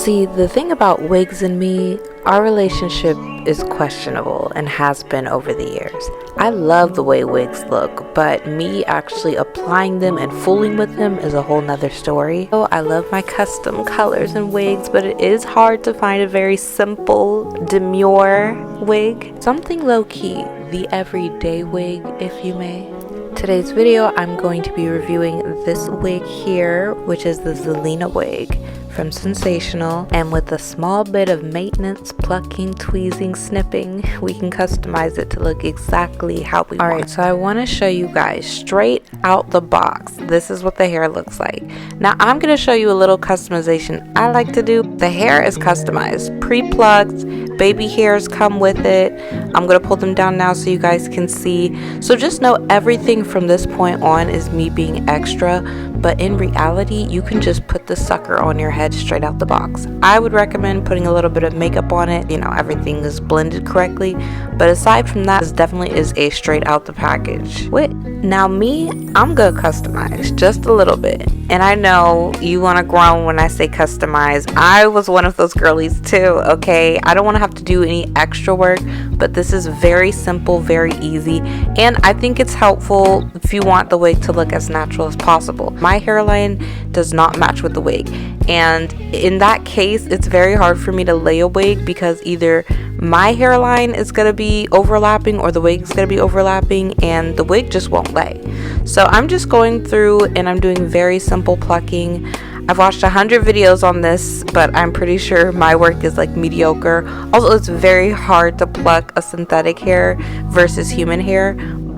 See, the thing about wigs and me, our relationship is questionable and has been over the years. I love the way wigs look, but me actually applying them and fooling with them is a whole nother story. So I love my custom colors and wigs, but it is hard to find a very simple, demure wig. Something low-key, the everyday wig, if you may. Today's video, I'm going to be reviewing this wig here, which is the Zelena wig from Sensationnel, and with a small bit of maintenance, plucking, tweezing, snipping, we can customize it to look exactly how we want. Alright, so I want to show you guys straight out the box. This is what the hair looks like. Now I'm going to show you a little customization I like to do. The hair is customized, pre-plucked, baby hairs come with it. I'm going to pull them down now so you guys can see. So just know everything from this point on is me being extra, but in reality you can just put the sucker on your head straight out the box. I would recommend putting a little bit of makeup on it, you know, everything is blended correctly, but aside from that, this definitely is a straight out the package. Wait, now me, I'm gonna customize just a little bit, and I know you want to groan when I say customize. I was one of those girlies too, okay? I don't want to have to do any extra work, but this is very simple, very easy, and I think it's helpful if you want the wig to look as natural as possible. My hairline does not match with the wig, and in that case it's very hard for me to lay a wig because either my hairline is going to be overlapping or the wig is going to be overlapping, and the wig just won't lay. So I'm just going through and I'm doing very simple plucking. I've watched 100 videos on this, but I'm pretty sure my work is like mediocre. Also, it's very hard to pluck a synthetic hair versus human hair,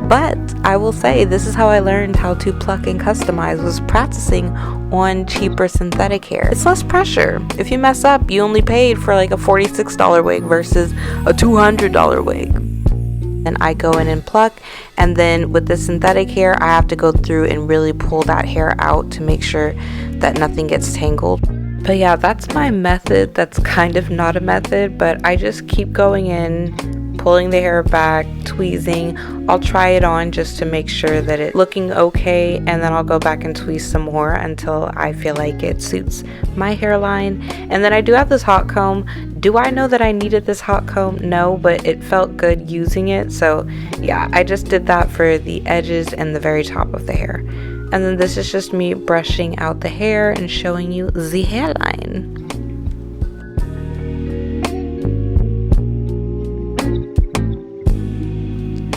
but I will say this is how I learned how to pluck and customize, was practicing on cheaper synthetic hair. It's less pressure. If you mess up, you only paid for like a $46 wig versus a $200 wig. And I go in and pluck, and then with the synthetic hair I have to go through and really pull that hair out to make sure that nothing gets tangled. But yeah, that's my method. That's kind of not a method, but I just keep going in, pulling the hair back, tweezing. I'll try it on just to make sure that it's looking okay, and then I'll go back and tweeze some more until I feel like it suits my hairline. And then I do have this hot comb. Do I know that I needed this hot comb? No, but it felt good using it. So yeah, I just did that for the edges and the very top of the hair. And then this is just me brushing out the hair and showing you the hairline.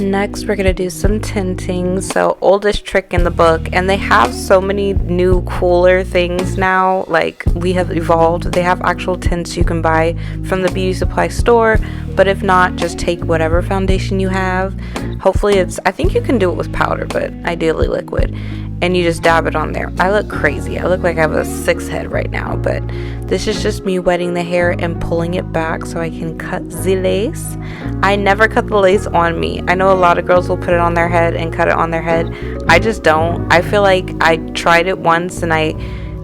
Next, we're gonna do some tinting. So, oldest trick in the book, and they have so many new cooler things now. Like, we have evolved. They have actual tints you can buy from the beauty supply store, but if not, just take whatever foundation you have. Hopefully I think you can do it with powder, but ideally liquid, and you just dab it on there. I look crazy. I look like I have a 6 head right now, but this is just me wetting the hair and pulling it back so I can cut the lace. I never cut the lace on me. I know a lot of girls will put it on their head and cut it on their head. I just don't. I feel like I tried it once and I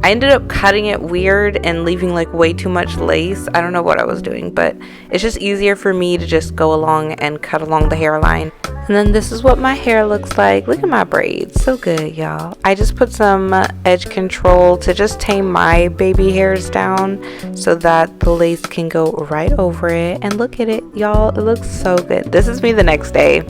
ended up cutting it weird and leaving like way too much lace. I don't know what I was doing, but it's just easier for me to just go along and cut along the hairline. And then this is what my hair looks like. Look at my braids, so good, y'all. I just put some edge control to just tame my baby hairs down so that the lace can go right over it. And look at it, y'all, it looks so good. This is me the next day.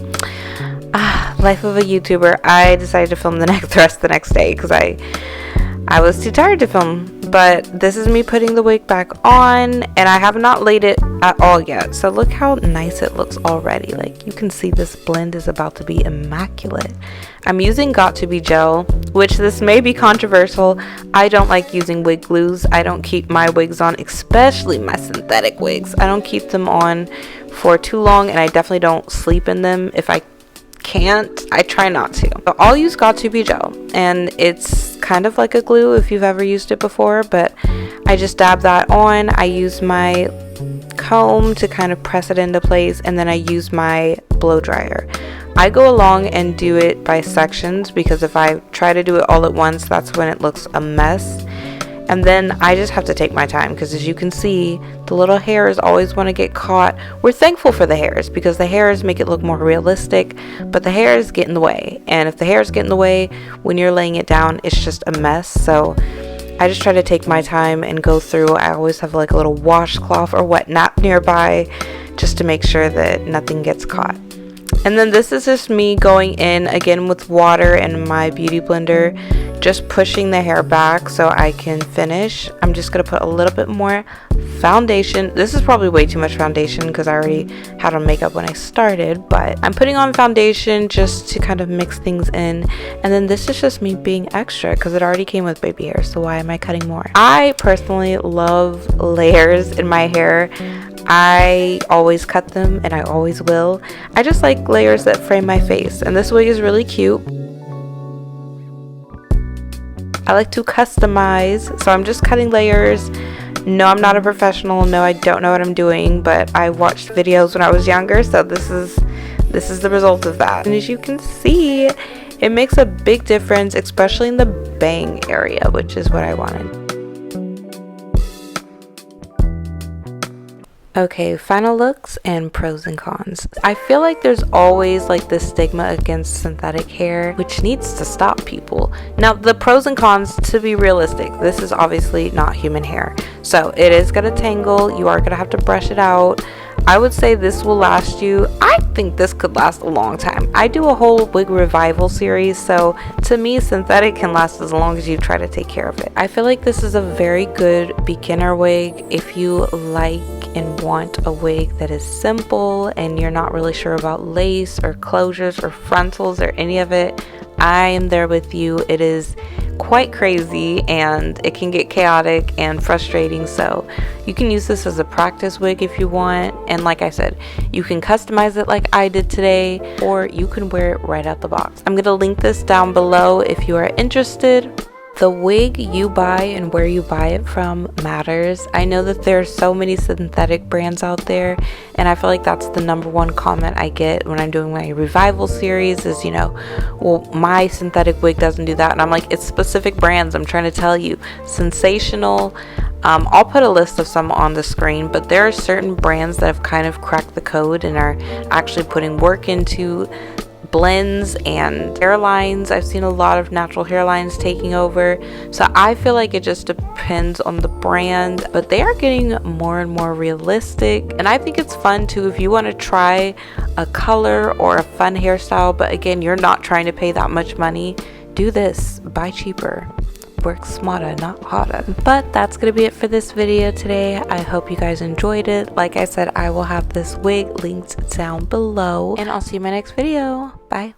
Life of a YouTuber. I decided to film the rest the next day because I was too tired to film. But this is me putting the wig back on, and I have not laid it at all yet. So look how nice it looks already. Like, you can see this blend is about to be immaculate. I'm using Got2b gel, which this may be controversial. I don't like using wig glues. I don't keep my wigs on, especially my synthetic wigs. I don't keep them on for too long, and I definitely don't sleep in them. If I can't, I try not to. But I'll use Got2b gel, and it's kind of like a glue if you've ever used it before, but I just dab that on. I use my comb to kind of press it into place, and then I use my blow dryer. I go along and do it by sections because if I try to do it all at once, that's when it looks a mess. And then I just have to take my time because, as you can see, the little hairs always want to get caught. We're thankful for the hairs because the hairs make it look more realistic, but the hairs get in the way. And if the hairs get in the way when you're laying it down, it's just a mess. So I just try to take my time and go through. I always have like a little washcloth or wet nap nearby just to make sure that nothing gets caught. And then this is just me going in again with water and my beauty blender, just pushing the hair back so I can finish. I'm just going to put a little bit more foundation. This is probably way too much foundation because I already had on makeup when I started, but I'm putting on foundation just to kind of mix things in. And then this is just me being extra because it already came with baby hair, so why am I cutting more? I personally love layers in my hair. I always cut them and I always will. I just like layers that frame my face, and this wig is really cute. I like to customize, so I'm just cutting layers. No, I'm not a professional. No, I don't know what I'm doing, but I watched videos when I was younger, so this is the result of that. And as you can see, it makes a big difference, especially in the bang area, which is what I wanted. Okay, final looks and pros and cons. I feel like there's always like this stigma against synthetic hair, which needs to stop people. Now, the pros and cons, to be realistic, this is obviously not human hair. So it is gonna tangle, you are gonna have to brush it out. I would say this will last you, I think this could last a long time. I do a whole wig revival series, so to me, synthetic can last as long as you try to take care of it. I feel like this is a very good beginner wig if you like and want a wig that is simple and you're not really sure about lace or closures or frontals or any of it. I am there with you. It is quite crazy and it can get chaotic and frustrating, so you can use this as a practice wig if you want, and like I said, you can customize it like I did today, or you can wear it right out the box. I'm gonna link this down below if you are interested. The wig you buy and where you buy it from matters. I know that there are so many synthetic brands out there, and I feel like that's the #1 comment I get when I'm doing my revival series is, you know, well, my synthetic wig doesn't do that. And I'm like, it's specific brands. I'm trying to tell you. Sensationnel. I'll put a list of some on the screen, but there are certain brands that have kind of cracked the code and are actually putting work into blends and hairlines. I've seen a lot of natural hairlines taking over, so I feel like it just depends on the brand, but they are getting more and more realistic, and I think it's fun too if you want to try a color or a fun hairstyle, but again, you're not trying to pay that much money. Do this. Buy cheaper. Work smarter, not harder. But that's gonna be it for this video today. I hope you guys enjoyed it. Like I said, I will have this wig linked down below, and I'll see you in my next video. Bye.